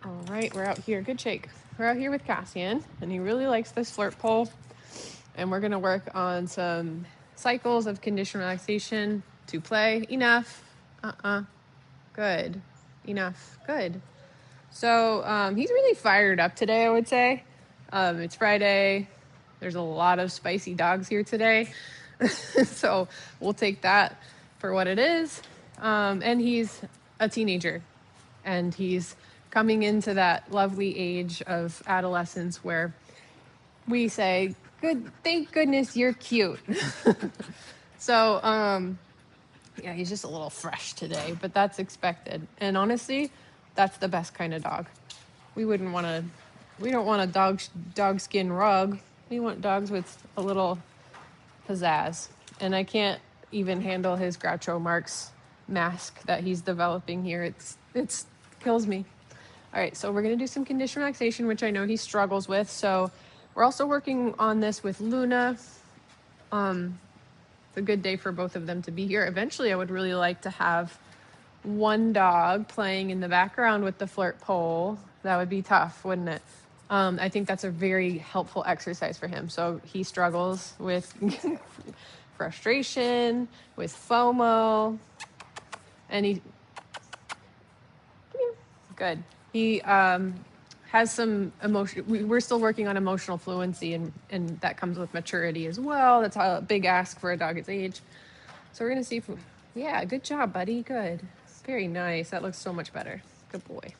All right, we're out here. Good shake. We're out here with Cassian, and he really likes this flirt pole. And we're going to work on some cycles of conditioned relaxation to play. Enough. Good. Enough. Good. So he's really fired up today, I would say. It's Friday. There's a lot of spicy dogs here today. So we'll take that for what it is. And he's a teenager. And he's coming into that lovely age of adolescence where we say, "Good, thank goodness you're cute." So, yeah, he's just a little fresh today, but that's expected. And honestly, that's the best kind of dog. We don't want a dog skin rug. We want dogs with a little pizzazz. And I can't even handle his Groucho Marx mask that he's developing here. It's kills me. All right, so we're going to do some conditioned relaxation, which I know he struggles with. So we're also working on this with Luna. It's a good day for both of them to be here. Eventually, I would really like to have one dog playing in the background with the flirt pole. That would be tough, wouldn't it? I think that's a very helpful exercise for him. So he struggles with frustration, with FOMO, and he good. He has some emotion. We're still working on emotional fluency, and that comes with maturity as well. That's a big ask for a dog his age. So we're gonna see if, yeah, good job, buddy. Good, very nice. That looks so much better. Good boy.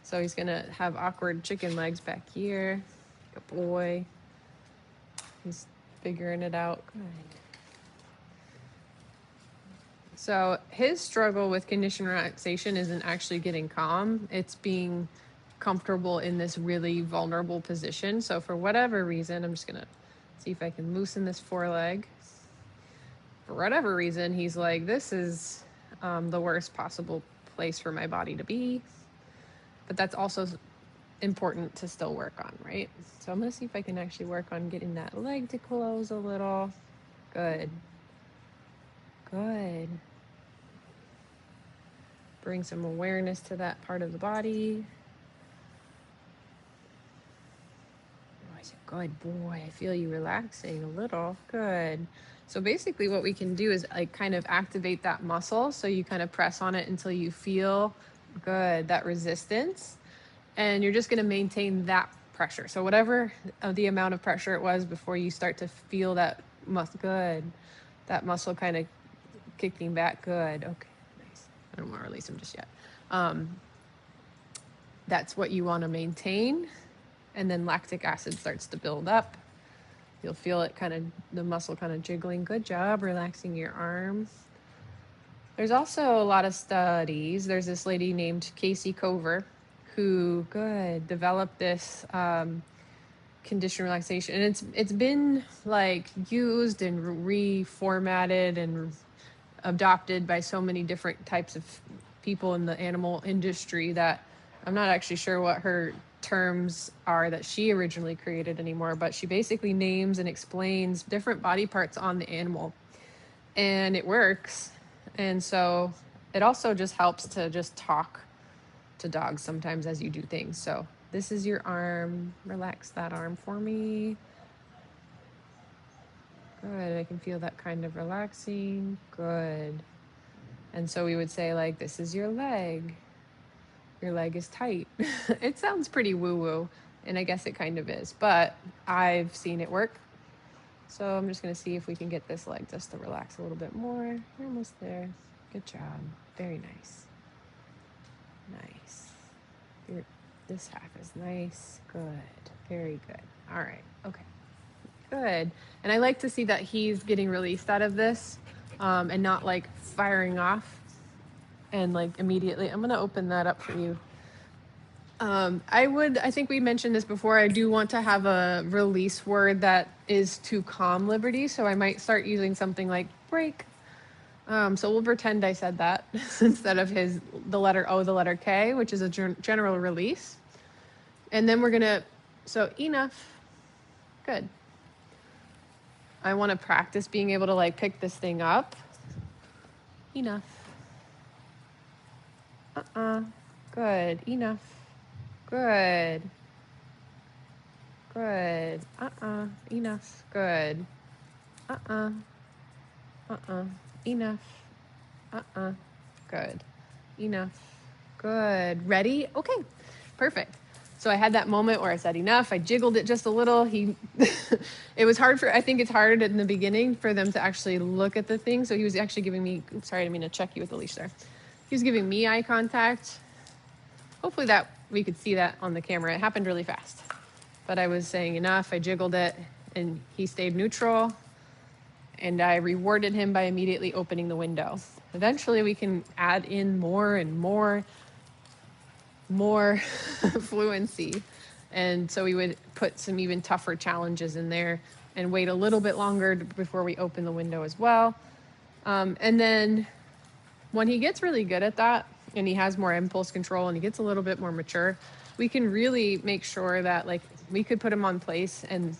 So he's gonna have awkward chicken legs back here. Good boy. He's figuring it out. Good. So his struggle with conditioned relaxation isn't actually getting calm. It's being comfortable in this really vulnerable position. So for whatever reason, I'm just gonna see if I can loosen this foreleg. For whatever reason, he's like, this is the worst possible place for my body to be. But that's also important to still work on, right? So I'm gonna see if I can actually work on getting that leg to close a little. Good. Good. Bring some awareness to that part of the body. Oh, I said, good boy. I feel you relaxing a little. Good. So basically what we can do is like kind of activate that muscle. So you kind of press on it until you feel good, that resistance. And you're just going to maintain that pressure. So whatever the amount of pressure it was before you start to feel that good, that muscle kind of kicking back. Good. Okay. I don't want to release them just yet. That's what you want to maintain. And then lactic acid starts to build up. You'll feel it kind of, the muscle kind of jiggling. Good job relaxing your arm. There's also a lot of studies. There's this lady named Casey Cover who, developed this conditioned relaxation. And it's been like used and reformatted and adopted by so many different types of people in the animal industry that I'm not actually sure what her terms are that she originally created anymore, but she basically names and explains different body parts on the animal, and it works. And so it also just helps to just talk to dogs sometimes as you do things. So this is your arm. Relax that arm for me. Good. I can feel that kind of relaxing. Good. And so we would say, like, this is your leg. Your leg is tight. It sounds pretty woo-woo, and I guess it kind of is, but I've seen it work. So I'm just going to see if we can get this leg just to relax a little bit more. You're almost there. Good job. Very nice. Nice. This half is nice. Good. Very good. All right. Okay. Good. And I like to see that he's getting released out of this and not like firing off and like immediately. I'm going to open that up for you. I think we mentioned this before. I do want to have a release word that is to calm Liberty. So I might start using something like break. So we'll pretend I said that instead of the letter O, the letter K, which is a general release. And then we're going to, so enough. Good. I want to practice being able to like pick this thing up. Enough. Good. Enough. Good. Good. Enough. Good. Uh-uh. Enough. Good. Enough. Good. Ready? Okay. Perfect. So I had that moment where I said enough. I jiggled it just a little. It was hard I think it's hard in the beginning for them to actually look at the thing. So he was actually giving me, sorry, I didn't mean to check you with the leash there. He was giving me eye contact. Hopefully that we could see that on the camera. It happened really fast. But I was saying enough. I jiggled it and he stayed neutral. And I rewarded him by immediately opening the window. Eventually we can add in more and more fluency. And so we would put some even tougher challenges in there and wait a little bit longer before we open the window as well. And then when he gets really good at that and he has more impulse control and he gets a little bit more mature, we can really make sure that like we could put him on place and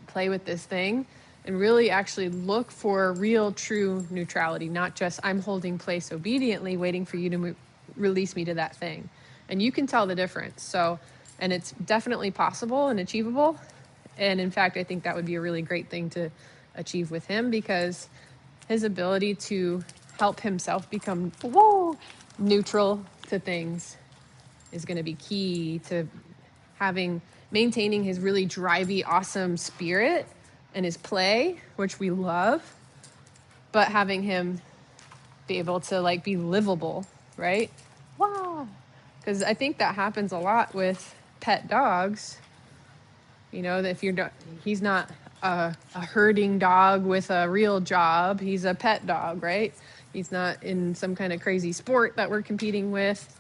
play with this thing and really actually look for real, true neutrality, not just I'm holding place obediently, waiting for you to release me to that thing. And you can tell the difference. So, and it's definitely possible and achievable. And in fact, I think that would be a really great thing to achieve with him because his ability to help himself become neutral to things is going to be key to maintaining his really drivey, awesome spirit and his play, which we love, but having him be able to like be livable, right? Wow. Because I think that happens a lot with pet dogs. You know, if he's not a herding dog with a real job, he's a pet dog, right? He's not in some kind of crazy sport that we're competing with.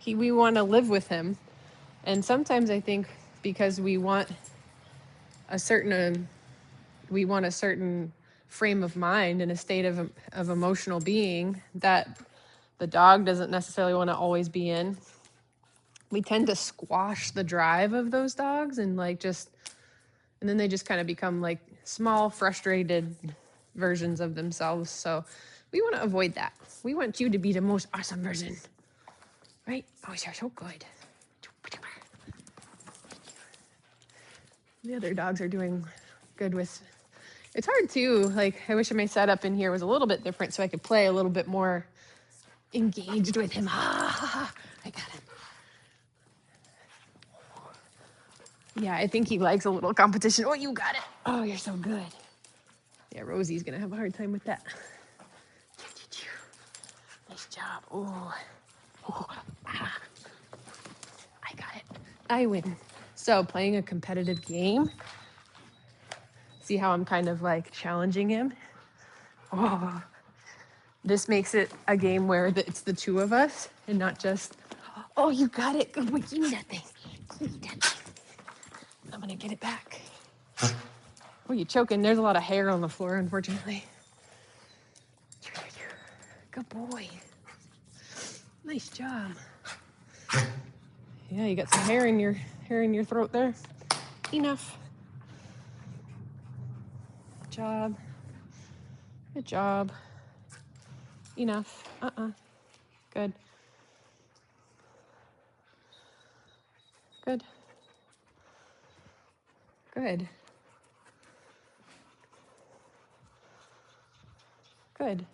We want to live with him. And sometimes I think because we want a certain frame of mind and a state of emotional being that the dog doesn't necessarily want to always be in. We tend to squash the drive of those dogs and then they just kind of become like small, frustrated versions of themselves. So we want to avoid that. We want you to be the most awesome version, right? Oh, you're so good. The other dogs are doing good with. It's hard too. Like I wish my setup in here was a little bit different so I could play a little bit more engaged with him. I got him. Yeah, I think he likes a little competition. Oh, you got it. Oh, you're so good. Yeah, Rosie's gonna have a hard time with that. Nice job. Oh, I got it. I win. So playing a competitive game. See how I'm kind of like challenging him? Oh, this makes it a game where it's the two of us and not just, oh, you got it. Good boy. Give me that thing. Give me that thing. I'm going to get it back. Oh, you're choking. There's a lot of hair on the floor, unfortunately. Good boy. Nice job. Yeah, you got some hair in your throat there. Enough. Good job. Good job. Enough. Good. Good. Good. Good.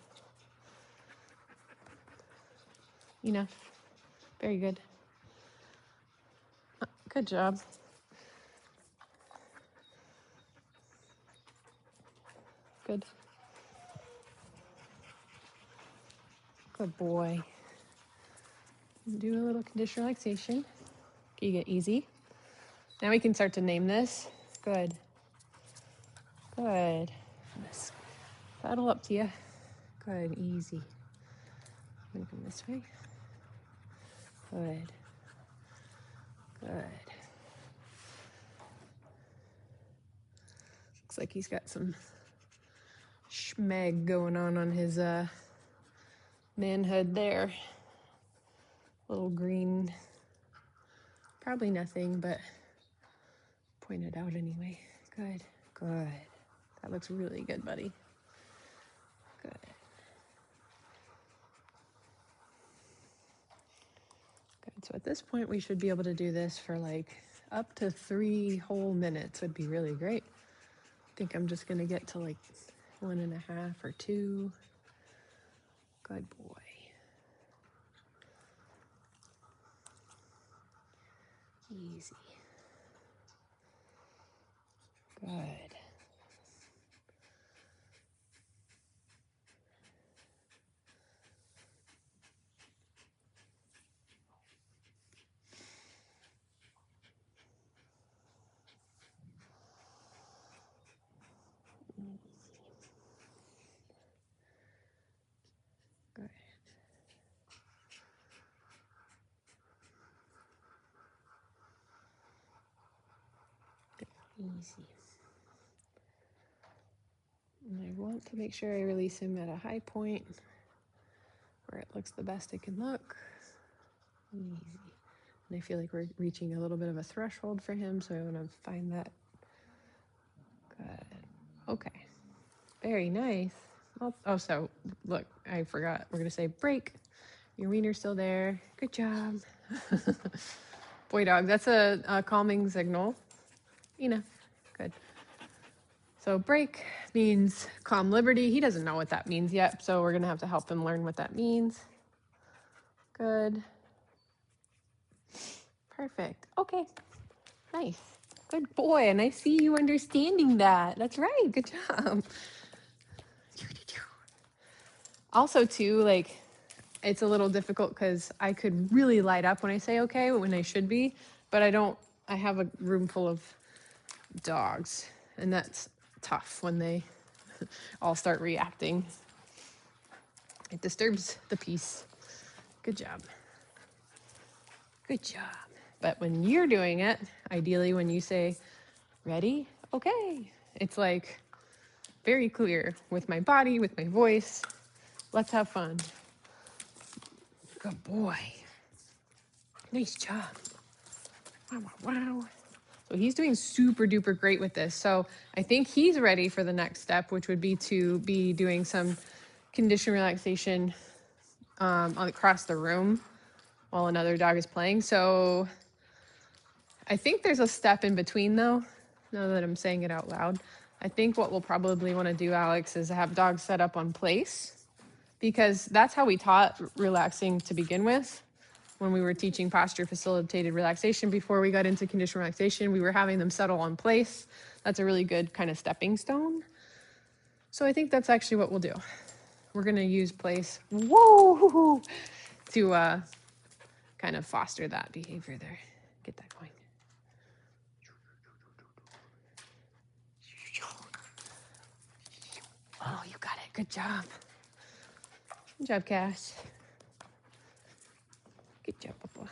Enough. Very good. Good job. Good. Good boy. Do a little conditional relaxation. Can you get easy? Now we can start to name this. Good. Good. Let's paddle up to you. Good. Easy. I'm going to come this way. Good. Good. Looks like he's got some schmeg going on his manhood there. Little green. Probably nothing, but point it out anyway. Good. Good. That looks really good, buddy. Good. Good. So at this point, we should be able to do this for like up to 3 whole minutes would be really great. I think I'm just gonna get to like 1.5 or 2. Good boy. Easy. Good. Good. Easy. And I want to make sure I release him at a high point where it looks the best it can look. Easy. And I feel like we're reaching a little bit of a threshold for him, so I want to find that. Good. Okay. Very nice. Oh, so look, I forgot. We're going to say break. Your wiener's still there. Good job. Boy dog, that's a calming signal. Ina, good. So break means calm liberty. He doesn't know what that means yet, so we're gonna have to help him learn what that means. Good. Perfect. Okay, nice. Good boy, and I see you understanding that. That's right, good job. Also too, like, it's a little difficult because I could really light up when I say okay, when I should be, but I have a room full of dogs, and that's tough when they all start reacting. It disturbs the peace. Good job. Good job. But when you're doing it, ideally when you say, ready, okay, it's like very clear with my body, with my voice. Let's have fun. Good boy. Nice job. Wow, wow, wow. So he's doing super duper great with this. So I think he's ready for the next step, which would be to be doing some condition relaxation across the room while another dog is playing. So I think there's a step in between though, now that I'm saying it out loud. I think what we'll probably want to do, Alex, is have dogs set up on place, because that's how we taught relaxing to begin with. When we were teaching posture facilitated relaxation before we got into conditioned relaxation, we were having them settle on place. That's a really good kind of stepping stone. So I think that's actually what we'll do. We're going to use place, whoa, to kind of foster that behavior there. Get that going. Oh, you got it. Good job. Good job, Cass. Good job, Papa.